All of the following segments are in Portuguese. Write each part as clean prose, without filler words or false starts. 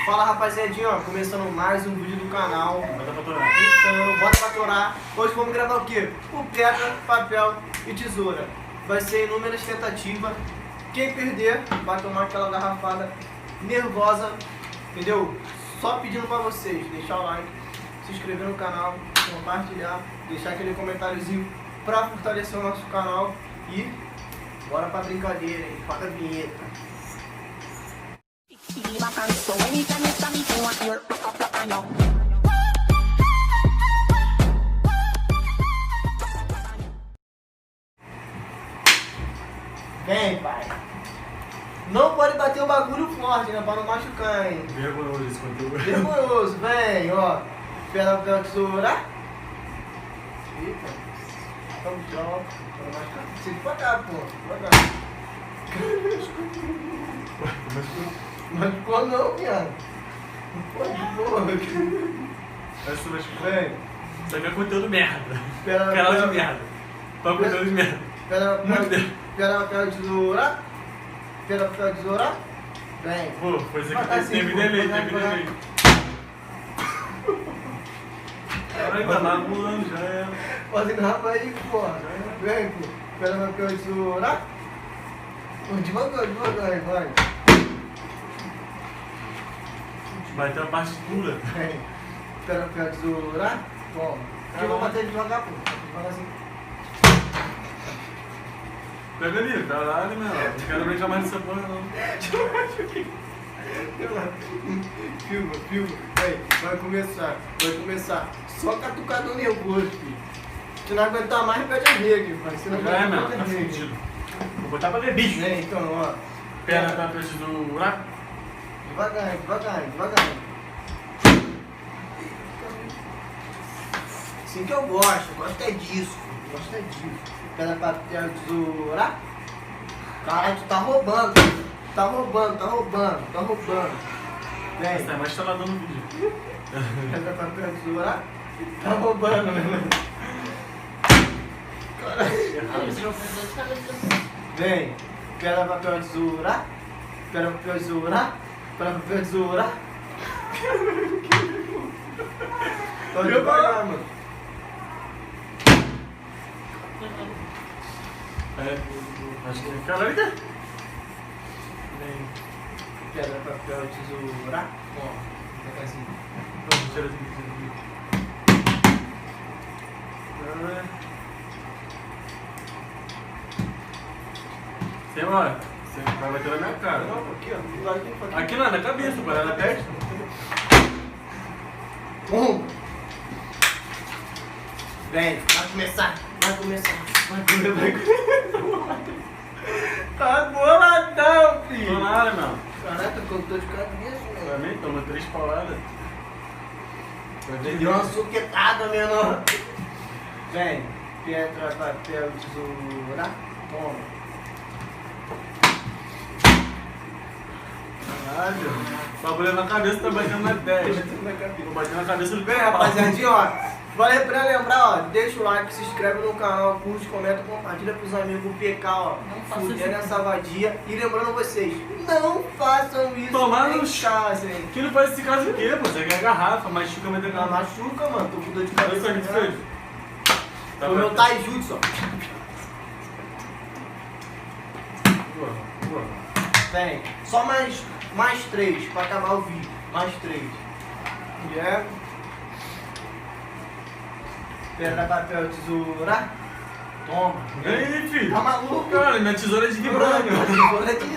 Fala rapaziadinha, ó, começando mais um vídeo do canal. Bora patorar. Hoje vamos gravar o quê? O pedra, papel e tesoura. Vai ser inúmeras tentativas. Quem perder vai tomar aquela garrafada nervosa, entendeu? Só pedindo pra vocês deixar o like, se inscrever no canal, compartilhar, deixar aquele comentáriozinho pra fortalecer o nosso canal e bora pra brincadeira, hein? Roda a vinheta. Vem, pai. Não pode bater o bagulho forte, né? Pra não machucar, hein? Vergonhoso esse conteúdo. Vergonhoso, vem, ó. Pedra, papel, tesoura. Eita. Então, tchau. Pra não machucar. Você pra cá, pô. Pra cá. Machucou não, viado. Não pode, porra. Essa machucou. Vem. Isso aqui é conteúdo merda. Pedra, Canal de papel. merda. Só conteúdo de merda. Pedra, papel, tesoura. Pedra, papel, tesoura. Vem. Pô, foi isso aqui. Assim, Teve pô, delay, vai, teve vai. delay. Caralho, tá magoando já é. Pode gravar aí, porra. Vem, pô. Pedra, papel, tesoura. Pô, devagar, vai. Bateu a partitura. Vem. Pedra, papel, tesoura. Toma. Eu vou bater devagar, pô. Devagarzinho. Pega ali, caralho, meu. Não quero brincar mais nessa porra, não. Filma. Vai começar. Só catucador nervoso, filho. Se não aguentar mais, pede a rede, pai. Se não Já é, aguentar, meu. pede Tá a rede. fudido. Vou botar pra ver bicho. Vem, então, ó. Pedra, papel, tesoura. Devagar. Assim que eu gosto é disso. Pedra, papel, tesoura. Caralho, tu tá roubando. Tá roubando. Vem. Essa é mais que tá lá dando vídeo. Pedra, papel, tesoura. Tá roubando, né? Vem. Pedra, papel, tesoura. Pedra, papel, tesoura. Tô devagar, mano. É, acho que. Caralho, cara. Vem. Pedra, papel, tesoura. Ó, devagarzinho. Tira aqui. Sem hora. Você vai bater na minha cara. Não, aqui, ó. Do lado aqui. Aqui não, na cabeça, para na testa. Vem, vai começar. Tá boladão, Tô filho. nada, meu. Caraca, eu tô de cabeça, mano. Também toma 3 pauladas. Deu uma suquetada, menor. Vem, pedra, papel, tesoura. Toma. Caralho. O bagulho na cabeça tá batendo na testa. Vou bater na cabeça do Vem, rapaziadinha, ó. Vale pra lembrar, ó. Deixa o like, se inscreve no canal, curte, comenta, compartilha pros amigos. O PK, ó. Fudendo essa vadia. E lembrando vocês, não façam isso Tomar em no casa, hein. Que não faz esse caso o quê, pô? Você quer garrafa, machuca, mas tem Não machuca, mano. Tô com dor de cabeça. Olha só o que fez. Tá O meu batendo. taijutsu, ó. Boa. Tem. Só mais 3 pra acabar o vídeo. Mais 3. E é. Pedra, papel, tesoura. Toma. E aí, filho? Tá maluco? Cara, minha tesoura é de vibrânio. Tesoura de.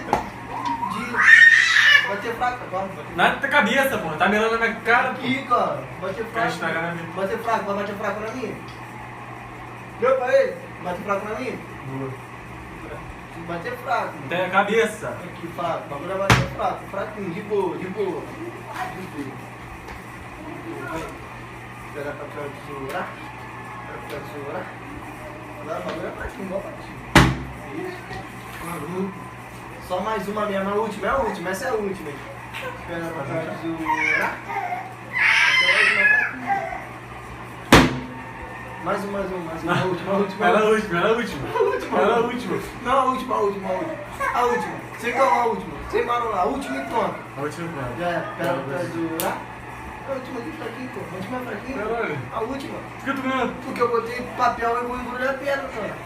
Bater fraco, agora. Na cabeça, pô. Tá mirando na minha cara, pô. Aqui, cara. Bater Quer fraco. estragar na minha. Bater fraco, vai bater fraco na minha. Deu pra ele? Bater fraco na minha? Boa. Bater fraco. Tem a cabeça. Aqui, fraco. O bagulho é bater fraco. Fraquinho, de boa. Pedra, papel, tesoura. Tesoura. Agora o bagulho é fraquinho, igual pra ti. Isso. Maluco. Só mais uma mesmo, a última, essa é a última. Pedra, papel, tesoura. Mais uma, a última. Era a última. Não, a última. Sei qual é a última. Sem manular, a última e pronto. A última quanto? Já é, pera do lá. A última aqui fraquinho, pô. A última é fraquinha. Caralho. A última. Por que tu ganhou? Porque eu botei papel e vou embrulhar a pedra, cara.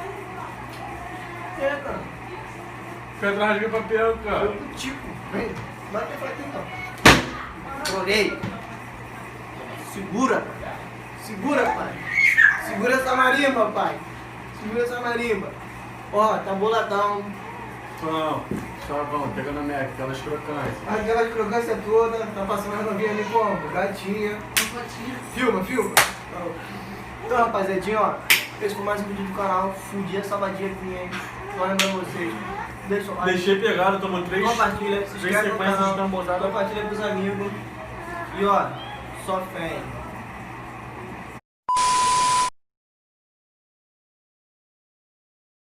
É, cara. Pedra rasga papel, cara. Eu tipo, vem. Vai ter fraquinho, então. Trolei. Segura. Segura, pai. Segura essa marimba, pai. Segura essa marimba. Ó, tá boladão. Só vamos, pega na minha, aquelas crocantes. Aquelas crocâncias todas, tá passando a novinha ali como? Gatinha. Filma, filma. Então, rapaziadinha, ó. Esse foi mais um vídeo do canal. Fudi essa vadia aqui, hein? Só lembrando vocês. Deixa o like. Deixei pegado, tomou 3. Compartilha, se inscreve no sequências canal. de tambozada. Compartilha pros amigos. E ó, só fé.